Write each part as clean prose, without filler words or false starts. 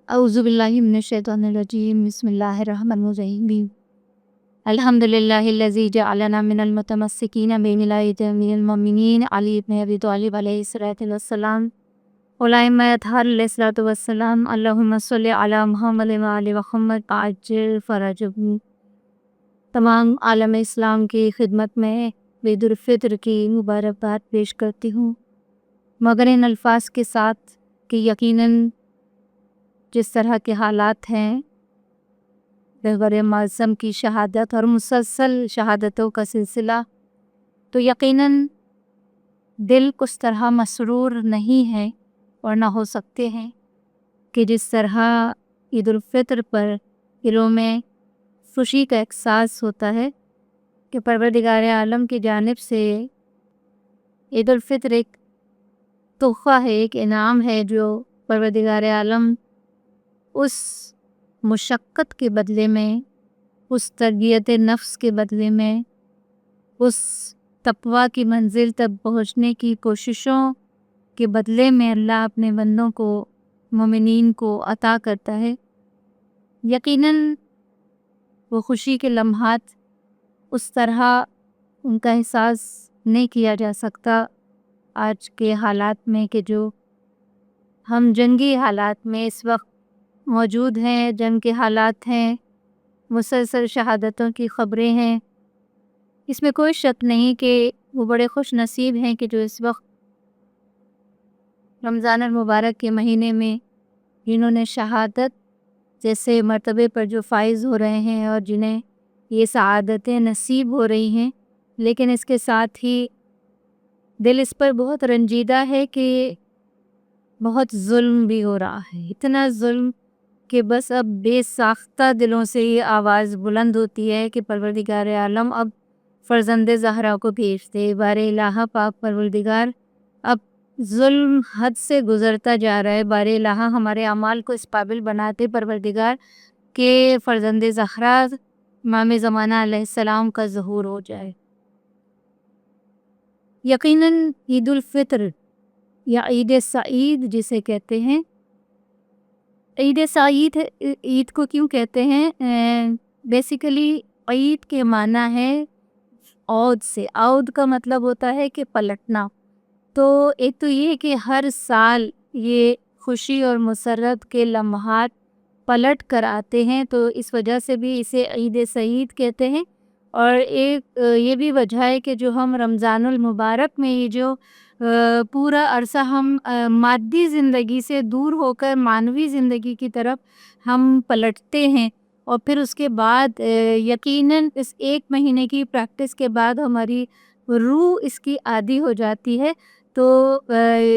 اعوذ باللہ من الشیطان الرجیم، بسم اللہ الرحمن الرحیم۔ الحمدللہ الذی جعلنا من المتمسکین بولایۃ امیر المؤمنین علی بن ابی طالب علیہ الصلوۃ والسلام والائمہ اطہار علیہ الصلوۃ والسلام۔ اللہم صلی علی محمد وآل محمد عجل فرجہم۔ تمام عالم اسلام کی خدمت میں عید الفطر کی مبارکباد پیش کرتی ہوں، مگر ان الفاظ کے ساتھ کہ یقیناً جس طرح کے حالات ہیں، پیغمبر معظم کی شہادت اور مسلسل شہادتوں کا سلسلہ، تو یقیناً دل کچھ طرح مسرور نہیں ہے اور نہ ہو سکتے ہیں کہ جس طرح عید الفطر پر دلوں میں خوشی کا احساس ہوتا ہے کہ پروردگار عالم کی جانب سے عید الفطر ایک تحفہ ہے، ایک انعام ہے جو پروردگار عالم اس مشقت کے بدلے میں، اس تربیت نفس کے بدلے میں، اس تقویٰ کی منزل تک پہنچنے کی کوششوں کے بدلے میں اللہ اپنے بندوں کو، مومنین کو عطا کرتا ہے۔ یقیناً وہ خوشی کے لمحات اس طرح ان کا احساس نہیں کیا جا سکتا آج کے حالات میں، کہ جو ہم جنگی حالات میں اس وقت موجود ہیں، جنگ کے حالات ہیں، مسلسل شہادتوں کی خبریں ہیں۔ اس میں کوئی شک نہیں کہ وہ بڑے خوش نصیب ہیں کہ جو اس وقت رمضان المبارک کے مہینے میں جنہوں نے شہادت جیسے مرتبے پر جو فائز ہو رہے ہیں اور جنہیں یہ سعادتیں نصیب ہو رہی ہیں، لیکن اس کے ساتھ ہی دل اس پر بہت رنجیدہ ہے کہ بہت ظلم بھی ہو رہا ہے، اتنا ظلم کہ بس اب بے ساختہ دلوں سے یہ آواز بلند ہوتی ہے کہ پروردگار عالم اب فرزند زہرا کو بھیج دے۔ بار الہ پاک پروردگار، اب ظلم حد سے گزرتا جا رہا ہے، بار الہ ہمارے اعمال کو اس قابل بناتے پروردگار کہ فرزند زہرا امام زمانہ علیہ السلام کا ظہور ہو جائے۔ یقیناً عید الفطر یا عید سعید جسے کہتے ہیں، عید سعید عید کو کیوں کہتے ہیں؟ بیسیکلی عید کے معنی ہے عود سے، عود کا مطلب ہوتا ہے کہ پلٹنا۔ تو ایک تو یہ کہ ہر سال یہ خوشی اور مسرت کے لمحات پلٹ کر آتے ہیں، تو اس وجہ سے بھی اسے عید سعید کہتے ہیں۔ اور ایک یہ بھی وجہ ہے کہ جو ہم رمضان المبارک میں یہ جو پورا عرصہ ہم مادی زندگی سے دور ہو کر معنوی زندگی کی طرف ہم پلٹتے ہیں، اور پھر اس کے بعد یقیناً اس ایک مہینے کی پریکٹس کے بعد ہماری روح اس کی عادی ہو جاتی ہے، تو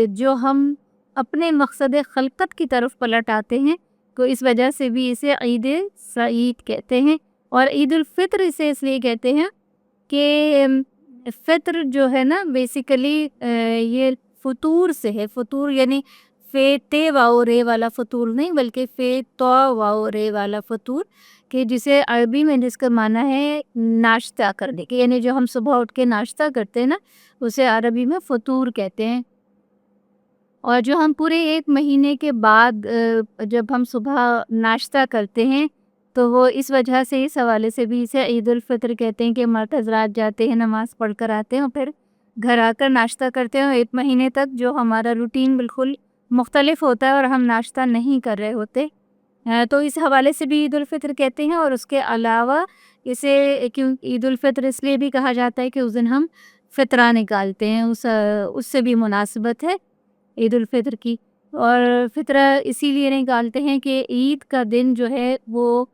جو ہم اپنے مقصد خلقت کی طرف پلٹ آتے ہیں، تو اس وجہ سے بھی اسے عید سعید کہتے ہیں۔ اور عید الفطر اسے اس لیے کہتے ہیں کہ فطر جو ہے نا بیسیکلی یہ فطور سے ہے۔ فطور یعنی فے تے واو رے والا فطور نہیں، بلکہ فے تو واو رے والا فطور، کہ جسے عربی میں جس کا معنی ہے ناشتہ کرنے کے، یعنی جو ہم صبح اٹھ کے ناشتہ کرتے ہیں نا، اسے عربی میں فطور کہتے ہیں۔ اور جو ہم پورے ایک مہینے کے بعد جب ہم صبح ناشتہ کرتے ہیں، تو وہ اس وجہ سے اس حوالے سے بھی اسے عید الفطر کہتے ہیں کہ مرد حضرات جاتے ہیں، نماز پڑھ کر آتے ہیں اور پھر گھر آ کر ناشتہ کرتے ہیں۔ ایک مہینے تک جو ہمارا روٹین بالکل مختلف ہوتا ہے اور ہم ناشتہ نہیں کر رہے ہوتے، تو اس حوالے سے بھی عید الفطر کہتے ہیں۔ اور اس کے علاوہ اسے عید الفطر اس لیے بھی کہا جاتا ہے کہ اس دن ہم فطرہ نکالتے ہیں، اس سے بھی مناسبت ہے عید الفطر کی۔ اور فطرہ اسی لیے نکالتے ہیں کہ عید کا دن جو ہے وہ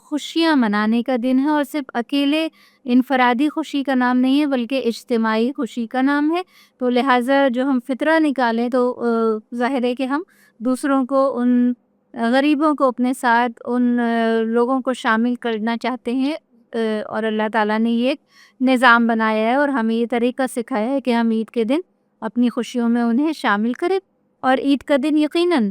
خوشیاں منانے کا دن ہے، اور صرف اکیلے انفرادی خوشی کا نام نہیں ہے بلکہ اجتماعی خوشی کا نام ہے۔ تو لہٰذا جو ہم فطرہ نکالیں تو ظاہر ہے کہ ہم دوسروں کو، ان غریبوں کو اپنے ساتھ، ان لوگوں کو شامل کرنا چاہتے ہیں، اور اللہ تعالیٰ نے یہ ایک نظام بنایا ہے اور ہمیں یہ طریقہ سکھایا ہے کہ ہم عید کے دن اپنی خوشیوں میں انہیں شامل کریں۔ اور عید کا دن یقیناً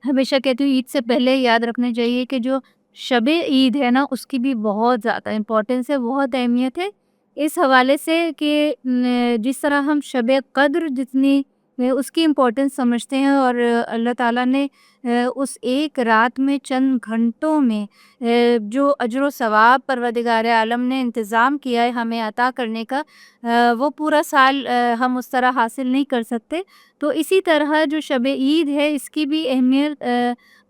ہمیشہ کہتی ہوں عید سے پہلے یاد رکھنا چاہیے کہ جو شب عید ہے نا، اس کی بھی بہت زیادہ امپورٹنس ہے، بہت اہمیت ہے، اس حوالے سے کہ جس طرح ہم شب قدر جتنی اس کی امپورٹنس سمجھتے ہیں، اور اللہ تعالیٰ نے اس ایک رات میں چند گھنٹوں میں جو اجر و ثواب پروردگار عالم نے انتظام کیا ہے ہمیں عطا کرنے کا، وہ پورا سال ہم اس طرح حاصل نہیں کر سکتے۔ تو اسی طرح جو شب عید ہے اس کی بھی اہمیت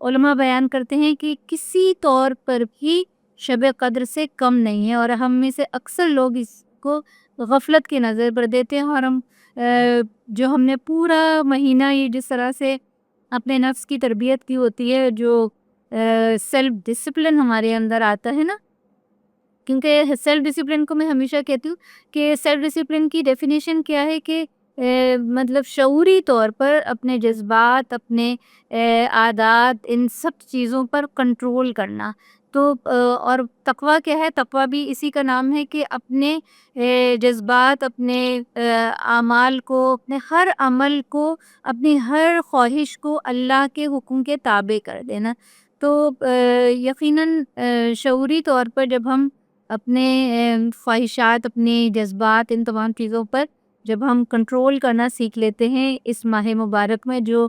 علماء بیان کرتے ہیں کہ کسی طور پر بھی شب قدر سے کم نہیں ہے، اور ہم میں سے اکثر لوگ اس کو غفلت کی نظر پر دیتے ہیں، اور جو ہم نے پورا مہینہ یہ جس طرح سے اپنے نفس کی تربیت کی ہوتی ہے، جو سیلف ڈسپلن ہمارے اندر آتا ہے نا، کیونکہ سیلف ڈسپلن کو میں ہمیشہ کہتی ہوں کہ سیلف ڈسپلن کی ڈیفینیشن کیا ہے کہ مطلب شعوری طور پر اپنے جذبات، اپنے عادات، ان سب چیزوں پر کنٹرول کرنا۔ تو اور تقویٰ کیا ہے؟ تقویٰ بھی اسی کا نام ہے کہ اپنے جذبات، اپنے اعمال کو، اپنے ہر عمل کو، اپنی ہر خواہش کو اللہ کے حکم کے تابع کر دینا۔ تو یقیناً شعوری طور پر جب ہم اپنے خواہشات، اپنے جذبات، ان تمام چیزوں پر جب ہم کنٹرول کرنا سیکھ لیتے ہیں اس ماہ مبارک میں، جو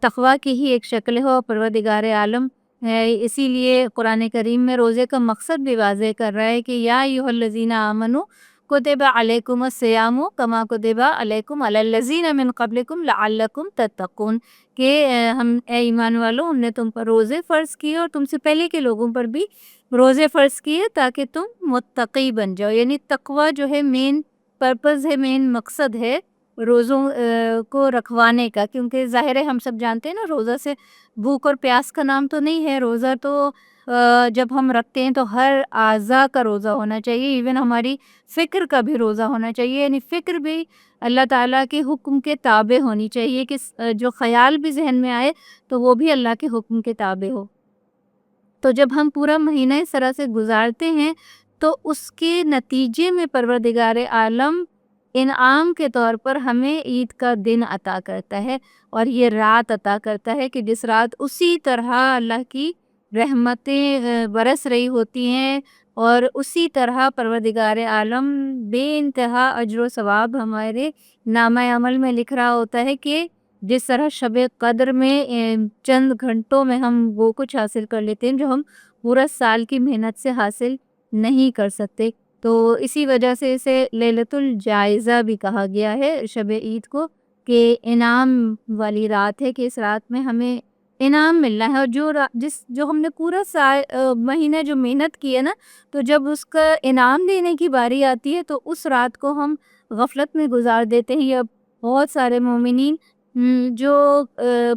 تقویٰ کی ہی ایک شکل ہے اور پروردگار عالم ہے، اسی لیے قرآن کریم میں روزے کا مقصد بھی واضح کر رہا ہے کہ یا ایھا الذین آمنوا کتب علیکم الصیام کما کتب علیکم علی الذین من قبلکم لعلکم تتقون، کہ ہم اے ایمان والو، ہم نے تم پر روزے فرض کیے اور تم سے پہلے کے لوگوں پر بھی روزے فرض کیے تاکہ تم متقی بن جاؤ۔ یعنی تقویٰ جو ہے مین پرپز ہے، مین مقصد ہے روزوں کو رکھوانے کا، کیونکہ ظاہر ہے ہم سب جانتے ہیں نا، روزہ سے بھوک اور پیاس کا نام تو نہیں ہے۔ روزہ تو جب ہم رکھتے ہیں تو ہر اعضاء کا روزہ ہونا چاہیے، ایون ہماری فکر کا بھی روزہ ہونا چاہیے، یعنی فکر بھی اللہ تعالیٰ کے حکم کے تابع ہونی چاہیے، کہ جو خیال بھی ذہن میں آئے تو وہ بھی اللہ کے حکم کے تابع ہو۔ تو جب ہم پورا مہینہ اس طرح سے گزارتے ہیں تو اس کے نتیجے میں پروردگار عالم انعام کے طور پر ہمیں عید کا دن عطا کرتا ہے، اور یہ رات عطا کرتا ہے کہ جس رات اسی طرح اللہ کی رحمتیں برس رہی ہوتی ہیں، اور اسی طرح پروردگار عالم بے انتہا اجر و ثواب ہمارے نامہ عمل میں لکھ رہا ہوتا ہے، کہ جس طرح شب قدر میں چند گھنٹوں میں ہم وہ کچھ حاصل کر لیتے ہیں جو ہم پورا سال کی محنت سے حاصل نہیں کر سکتے۔ تو اسی وجہ سے اسے لیلۃ الجائزہ بھی کہا گیا ہے شب عید کو، کہ انعام والی رات ہے، کہ اس رات میں ہمیں انعام ملنا ہے، اور جو ہم نے پورا مہینہ جو محنت کی ہے نا، تو جب اس کا انعام دینے کی باری آتی ہے تو اس رات کو ہم غفلت میں گزار دیتے ہیں۔ یا بہت سارے مومنین جو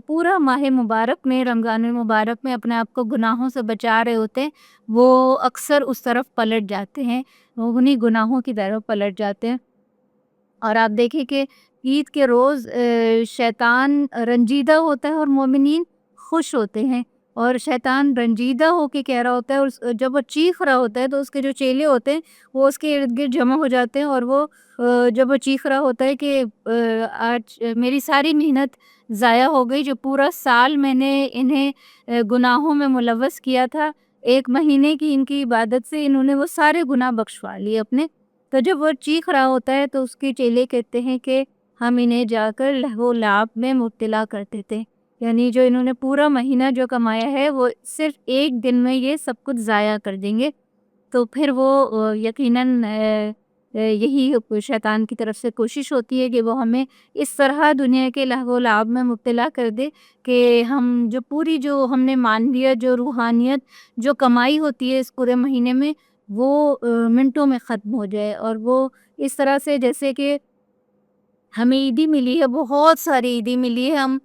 پورا ماہ مبارک میں، رمضان المبارک میں اپنے آپ کو گناہوں سے بچا رہے ہوتے ہیں، وہ اکثر اس طرف پلٹ جاتے ہیں، وہ انہی گناہوں کی طرف پلٹ جاتے ہیں۔ اور آپ دیکھیں کہ عید کے روز شیطان رنجیدہ ہوتا ہے اور مومنین خوش ہوتے ہیں، اور شیطان رنجیدہ ہو کے کہہ رہا ہوتا ہے، اور جب وہ چیخ رہا ہوتا ہے تو اس کے جو چیلے ہوتے ہیں وہ اس کے ارد گرد جمع ہو جاتے ہیں، اور وہ جب وہ چیخ رہا ہوتا ہے کہ آج میری ساری محنت ضائع ہو گئی، جو پورا سال میں نے انہیں گناہوں میں ملوث کیا تھا، ایک مہینے کی ان کی عبادت سے انہوں نے وہ سارے گناہ بخشوا لیے اپنے۔ تو جب وہ چیخ رہا ہوتا ہے تو اس کے چیلے کہتے ہیں کہ ہم انہیں جا کر لہو و لعب میں مبتلا کرتے تھے، یعنی جو انہوں نے پورا مہینہ جو کمایا ہے وہ صرف ایک دن میں یہ سب کچھ ضائع کر دیں گے۔ تو پھر وہ یقیناً یہی شیطان کی طرف سے کوشش ہوتی ہے کہ وہ ہمیں اس طرح دنیا کے لہو و لعب میں مبتلا کر دے کہ ہم جو پوری جو ہم نے معنویت، جو روحانیت جو کمائی ہوتی ہے اس پورے مہینے میں، وہ منٹوں میں ختم ہو جائے، اور وہ اس طرح سے جیسے کہ ہمیں عیدی ملی ہے، بہت ساری عیدی ملی ہے، ہم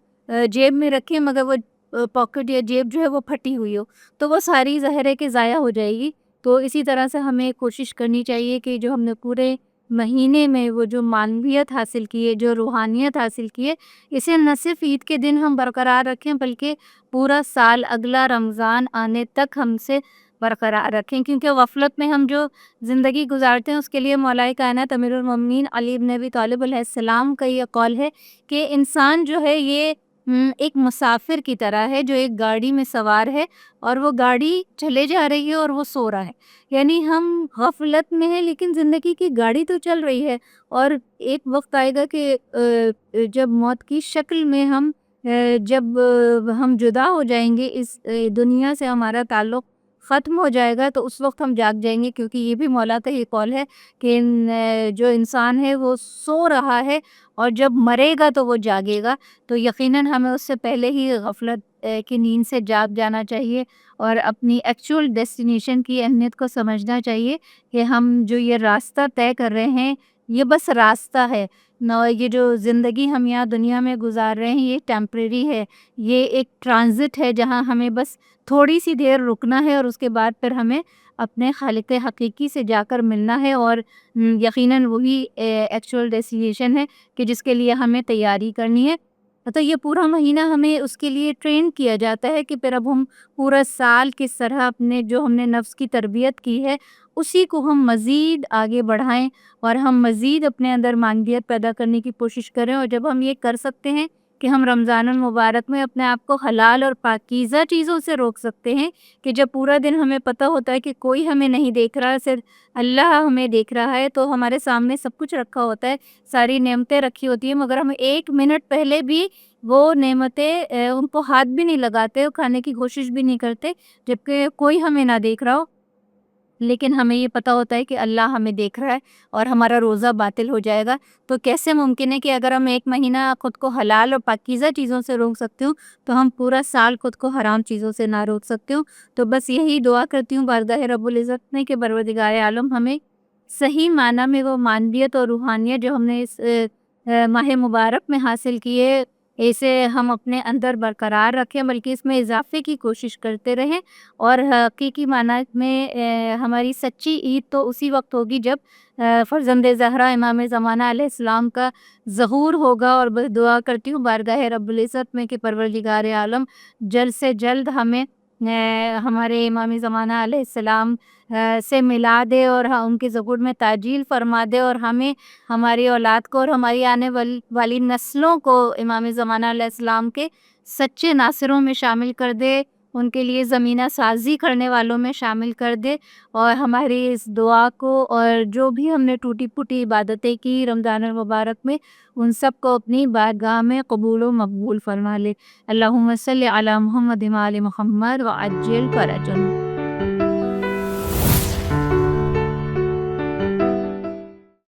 جیب میں رکھیں مگر وہ پاکٹ یا جیب جو ہے وہ پھٹی ہوئی ہو تو وہ ساری ظاہر ہے کہ ضائع ہو جائے گی۔ تو اسی طرح سے ہمیں کوشش کرنی چاہیے کہ جو ہم نے پورے مہینے میں وہ جو معنویت حاصل کی ہے، جو روحانیت حاصل کی ہے، اسے نہ صرف عید کے دن ہم برقرار رکھیں بلکہ پورا سال اگلا رمضان آنے تک ہم سے برقرار رکھیں، کیونکہ غفلت میں ہم جو زندگی گزارتے ہیں اس کے لیے مولا کائنات امیر المومنین علی بن ابی طالب علیہ السلام کا یہ قول ہے کہ انسان جو ہے یہ ایک مسافر کی طرح ہے جو ایک گاڑی میں سوار ہے اور وہ گاڑی چلے جا رہی ہے اور وہ سو رہا ہے۔ یعنی ہم غفلت میں ہیں لیکن زندگی کی گاڑی تو چل رہی ہے، اور ایک وقت آئے گا کہ جب موت کی شکل میں جب ہم جدا ہو جائیں گے، اس دنیا سے ہمارا تعلق ختم ہو جائے گا، تو اس وقت ہم جاگ جائیں گے، کیونکہ یہ بھی مولا کا یہ قول ہے کہ جو انسان ہے وہ سو رہا ہے اور جب مرے گا تو وہ جاگے گا۔ تو یقیناً ہمیں اس سے پہلے ہی غفلت کی نیند سے جاگ جانا چاہیے اور اپنی ایکچول ڈیسٹینیشن کی اہمیت کو سمجھنا چاہیے کہ ہم جو یہ راستہ طے کر رہے ہیں یہ بس راستہ ہے نہ، یہ جو زندگی ہم یہاں دنیا میں گزار رہے ہیں یہ ٹیمپریری ہے، یہ ایک ٹرانزٹ ہے جہاں ہمیں بس تھوڑی سی دیر رکنا ہے اور اس کے بعد پھر ہمیں اپنے خالق حقیقی سے جا کر ملنا ہے، اور یقیناً وہی ایکچول ڈیسٹینیشن ہے کہ جس کے لیے ہمیں تیاری کرنی ہے۔ تو یہ پورا مہینہ ہمیں اس کے لیے ٹرین کیا جاتا ہے کہ پھر اب ہم پورا سال کس طرح اپنے جو ہم نے نفس کی تربیت کی ہے اسی کو ہم مزید آگے بڑھائیں اور ہم مزید اپنے اندر معنویت پیدا کرنے کی کوشش کریں، اور جب ہم یہ کر سکتے ہیں کہ ہم رمضان المبارک میں اپنے آپ کو حلال اور پاکیزہ چیزوں سے روک سکتے ہیں، کہ جب پورا دن ہمیں پتہ ہوتا ہے کہ کوئی ہمیں نہیں دیکھ رہا، صرف اللہ ہمیں دیکھ رہا ہے، تو ہمارے سامنے سب کچھ رکھا ہوتا ہے، ساری نعمتیں رکھی ہوتی ہیں، مگر ہم ایک منٹ پہلے بھی وہ نعمتیں ان کو ہاتھ بھی نہیں لگاتے اور کھانے کی کوشش بھی نہیں کرتے جبکہ کوئی ہمیں نہ دیکھ رہا ہو، لیکن ہمیں یہ پتہ ہوتا ہے کہ اللہ ہمیں دیکھ رہا ہے اور ہمارا روزہ باطل ہو جائے گا۔ تو کیسے ممکن ہے کہ اگر ہم ایک مہینہ خود کو حلال اور پاکیزہ چیزوں سے روک سکتے ہوں تو ہم پورا سال خود کو حرام چیزوں سے نہ روک سکتے ہوں؟ تو بس یہی دعا کرتی ہوں بارگاہ رب العزت میں کہ پروردگار عالم ہمیں صحیح معنی میں وہ معنویت اور روحانیت جو ہم نے اس ماہ مبارک میں حاصل کی ہے اسے ہم اپنے اندر برقرار رکھیں، بلکہ اس میں اضافے کی کوشش کرتے رہیں، اور حقیقی معنی میں ہماری سچی عید تو اسی وقت ہوگی جب فرزند زہرا امام زمانہ علیہ السلام کا ظہور ہوگا، اور بس دعا کرتی ہوں بارگاہ رب العزت میں کہ پروردگار عالم جلد سے جلد ہمیں ہمارے امام زمانہ علیہ السلام سے ملا دے اور ان کے ظہور میں تعجیل فرما دے، اور ہمیں ہماری اولاد کو اور ہماری آنے والی نسلوں کو امام زمانہ علیہ السلام کے سچے ناصروں میں شامل کر دے، ان کے لیے زمینہ سازی کرنے والوں میں شامل کر دے، اور ہماری اس دعا کو اور جو بھی ہم نے ٹوٹی پھوٹی عبادتیں کی رمضان المبارک میں ان سب کو اپنی بارگاہ میں قبول و مقبول فرما لے۔ اللہم صلی علی محمد و آل محمد وعجل فرجهم۔